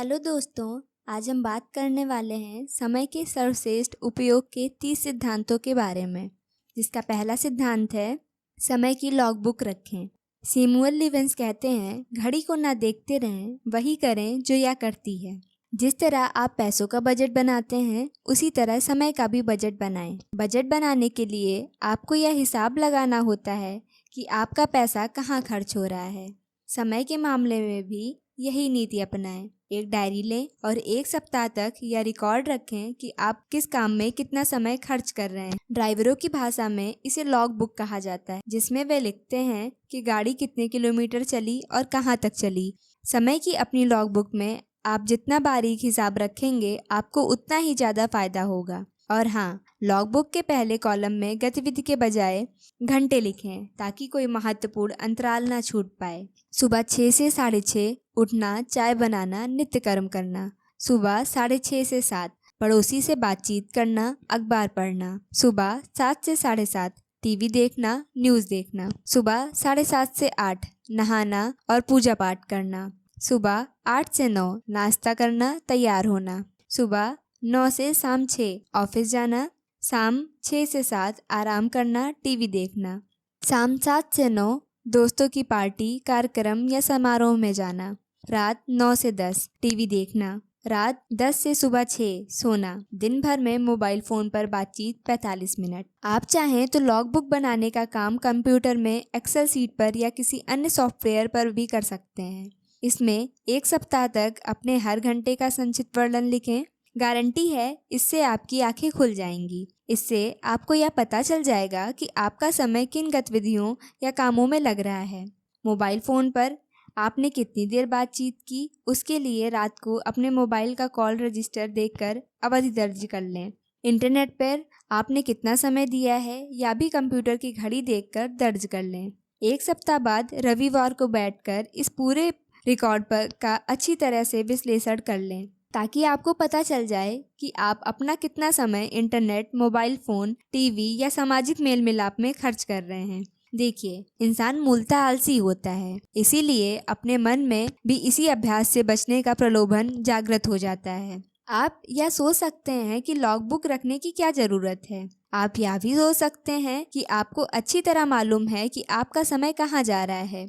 Hello दोस्तों, आज हम बात करने वाले हैं समय के सर्वश्रेष्ठ उपयोग के 30 सिद्धांतों के बारे में, जिसका पहला सिद्धांत है समय की लॉगबुक रखें। सैमुअल लिविंस कहते हैं, घड़ी को ना देखते रहें, वही करें जो यह करती है। जिस तरह आप पैसों का बजट बनाते हैं, उसी तरह समय का भी बजट बनाएं। बजट बनाने के लिए आपको यह हिसाब लगाना होता है कि आपका पैसा कहाँ खर्च हो रहा है। समय के मामले में भी यही नीति अपनाएं। एक डायरी लें और एक सप्ताह तक यह रिकॉर्ड रखें कि आप किस काम में कितना समय खर्च कर रहे हैं। ड्राइवरों की भाषा में इसे लॉग बुक कहा जाता है, जिसमें वे लिखते हैं कि गाड़ी कितने किलोमीटर चली और कहाँ तक चली। समय की अपनी लॉग बुक में आप जितना बारीक हिसाब रखेंगे, आपको उतना ही ज़्यादा फायदा होगा। और हाँ, लॉगबुक के पहले कॉलम में गतिविधि के बजाय घंटे लिखें, ताकि कोई महत्वपूर्ण अंतराल ना छूट पाए। सुबह 6 से 6:30 उठना, चाय बनाना, नित्य कर्म करना। सुबह 6:30 से 7 पड़ोसी से बातचीत करना, अखबार पढ़ना। सुबह 7 से 7:30 टीवी देखना, न्यूज़ देखना। सुबह 7:30 से 8 नहाना और पूजा पाठ करना। सुबह 8 से 9 नाश्ता करना, तैयार होना। सुबह 9 से शाम 6 ऑफिस जाना। शाम 6 से 7 आराम करना, टीवी देखना। शाम 7 से 9 दोस्तों की पार्टी, कार्यक्रम या समारोह में जाना। रात 9 से 10 टीवी देखना। रात 10 से सुबह 6 सोना। दिन भर में मोबाइल फ़ोन पर बातचीत 45 मिनट। आप चाहें तो लॉगबुक बनाने का काम कंप्यूटर में एक्सेल सीट पर या किसी अन्य सॉफ्टवेयर पर भी कर सकते हैं। इसमें एक सप्ताह तक अपने हर घंटे का संक्षिप्त वर्णन लिखें। गारंटी है, इससे आपकी आंखें खुल जाएंगी। इससे आपको यह पता चल जाएगा कि आपका समय किन गतिविधियों या कामों में लग रहा है। मोबाइल फ़ोन पर आपने कितनी देर बातचीत की, उसके लिए रात को अपने मोबाइल का कॉल रजिस्टर देखकर अवधि दर्ज कर लें। इंटरनेट पर आपने कितना समय दिया है, या भी कंप्यूटर की घड़ी देखकर दर्ज कर लें। एक सप्ताह बाद रविवार को बैठकर इस पूरे रिकॉर्ड पर का अच्छी तरह से विश्लेषण कर लें, ताकि आपको पता चल जाए कि आप अपना कितना समय इंटरनेट, मोबाइल फ़ोन, टीवी या सामाजिक मेल मिलाप में खर्च कर रहे हैं। देखिए, इंसान मूलतः आलसी होता है, इसीलिए अपने मन में भी इसी अभ्यास से बचने का प्रलोभन जागृत हो जाता है। आप यह सोच सकते हैं कि लॉगबुक रखने की क्या ज़रूरत है। आप यह भी सोच सकते हैं कि आपको अच्छी तरह मालूम है कि आपका समय कहाँ जा रहा है,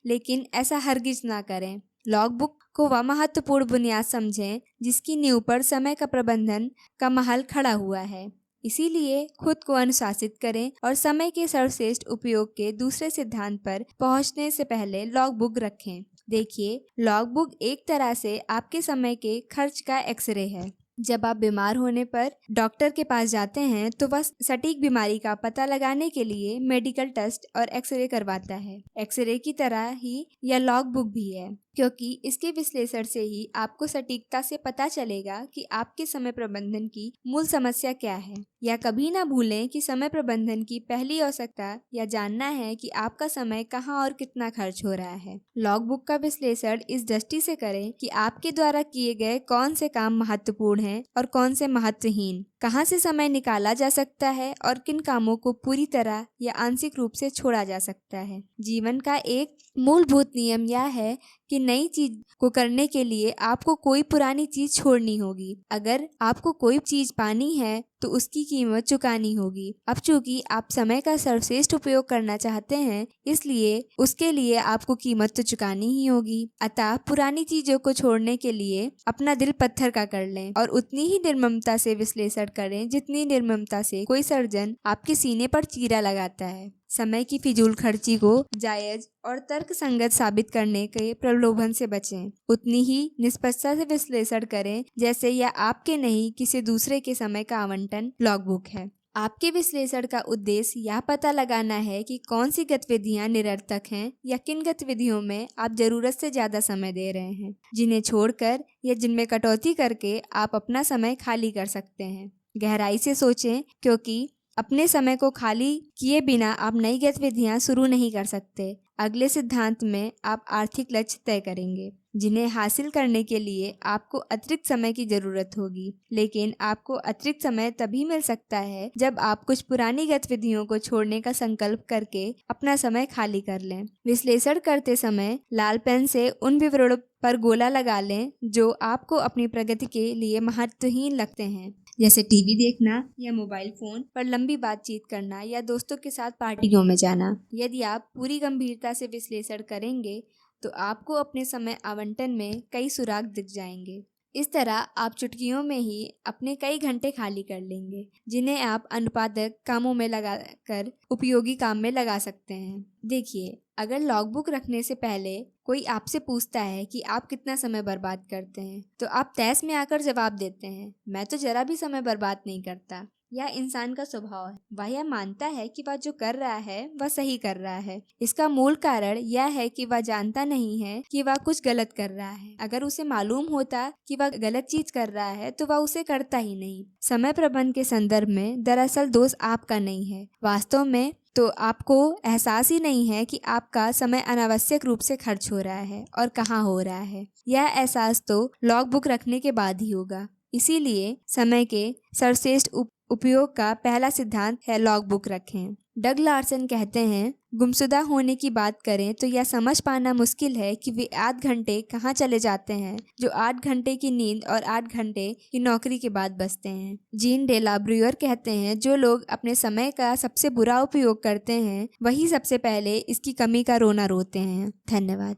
लेकिन ऐसा हरगिज ना करें। लॉगबुक को वह महत्वपूर्ण बुनियाद समझें जिसकी नींव पर समय का प्रबंधन का महल खड़ा हुआ है। इसीलिए खुद को अनुशासित करें और समय के सर्वश्रेष्ठ उपयोग के दूसरे सिद्धांत पर पहुंचने से पहले लॉगबुक रखें। देखिए, लॉगबुक एक तरह से आपके समय के खर्च का एक्सरे है। जब आप बीमार होने पर डॉक्टर के पास जाते हैं, तो वह सटीक बीमारी का पता लगाने के लिए मेडिकल टेस्ट और एक्सरे करवाता है। एक्सरे की तरह ही यह लॉगबुक भी है, क्योंकि इसके विश्लेषण से ही आपको सटीकता से पता चलेगा कि आपके समय प्रबंधन की मूल समस्या क्या है। या कभी ना भूलें कि समय प्रबंधन की पहली आवश्यकता यह जानना है कि आपका समय कहाँ और कितना खर्च हो रहा है। लॉगबुक का विश्लेषण इस दृष्टि से करें कि आपके द्वारा किए गए कौन से काम महत्वपूर्ण हैं और कौन से महत्वहीन, कहाँ से समय निकाला जा सकता है और किन कामों को पूरी तरह या आंशिक रूप से छोड़ा जा सकता है। जीवन का एक मूलभूत नियम यह है कि नई चीज को करने के लिए आपको कोई पुरानी चीज छोड़नी होगी। अगर आपको कोई चीज पानी है तो उसकी कीमत चुकानी होगी। अब चूंकि आप समय का सर्वश्रेष्ठ उपयोग करना चाहते हैं, इसलिए उसके लिए आपको कीमत तो चुकानी ही होगी। अतः पुरानी चीजों को छोड़ने के लिए अपना दिल पत्थर का कर लें और उतनी ही निर्ममता से विश्लेषण करें जितनी निर्ममता से कोई सर्जन आपके सीने पर चीरा लगाता है। समय की फिजूल खर्ची को जायज और तर्कसंगत साबित करने के प्रलोभन से बचें। उतनी ही निष्पक्षता से विश्लेषण करें जैसे यह आपके नहीं किसी दूसरे के समय का आवंटन लॉगबुक है। आपके विश्लेषण का उद्देश्य यह पता लगाना है कि कौन सी गतिविधियां निरर्थक हैं या किन गतिविधियों में आप जरूरत से ज़्यादा समय दे रहे हैं, जिन्हें छोड़कर या जिनमें कटौती करके आप अपना समय खाली कर सकते हैं। गहराई से सोचें, क्योंकि अपने समय को खाली किए बिना आप नई गतिविधियां शुरू नहीं कर सकते। अगले सिद्धांत में आप आर्थिक लक्ष्य तय करेंगे। जिन्हें हासिल करने के लिए आपको अतिरिक्त समय की ज़रूरत होगी। लेकिन आपको अतिरिक्त समय तभी मिल सकता है जब आप कुछ पुरानी गतिविधियों को छोड़ने का संकल्प करके अपना समय खाली कर लें। विश्लेषण करते समय लाल पेन से उन विवरणों पर गोला लगा लें जो आपको अपनी प्रगति के लिए महत्वहीन लगते हैं, जैसे टीवी देखना या मोबाइल फ़ोन पर लंबी बातचीत करना या दोस्तों के साथ पार्टियों में जाना। यदि आप पूरी गंभीरता से विश्लेषण करेंगे तो आपको अपने समय आवंटन में कई सुराग दिख जाएंगे। इस तरह आप चुटकियों में ही अपने कई घंटे खाली कर लेंगे, जिन्हें आप अनुपातक कामों में लगाकर उपयोगी काम में लगा सकते हैं। देखिए, अगर लॉगबुक रखने से पहले कोई आपसे पूछता है कि आप कितना समय बर्बाद करते हैं, तो आप तैस में आकर जवाब देते हैं, मैं तो जरा भी समय बर्बाद नहीं करता। यह इंसान का स्वभाव है। वह यह मानता है कि वह जो कर रहा है वह सही कर रहा है। इसका मूल कारण यह है कि वह जानता नहीं है कि वह कुछ गलत कर रहा है। अगर उसे मालूम होता कि वह गलत चीज कर रहा है तो वह उसे करता ही नहीं। समय प्रबंधन के संदर्भ में दरअसल दोष आपका नहीं है, वास्तव में तो आपको एहसास ही नहीं है कि आपका समय अनावश्यक रूप से खर्च हो रहा है और कहाँ हो रहा है। यह एहसास तो लॉगबुक रखने के बाद ही होगा। इसीलिए समय के सर्वश्रेष्ठ उपयोग का पहला सिद्धांत है लॉगबुक रखें। डग लार्सन कहते हैं, गुमशुदा होने की बात करें तो यह समझ पाना मुश्किल है कि वे 8 घंटे कहाँ चले जाते हैं जो 8 घंटे की नींद और 8 घंटे की नौकरी के बाद बचते हैं। जीन डे ला ब्रूयर कहते हैं, जो लोग अपने समय का सबसे बुरा उपयोग करते हैं वही सबसे पहले इसकी कमी का रोना रोते हैं। धन्यवाद।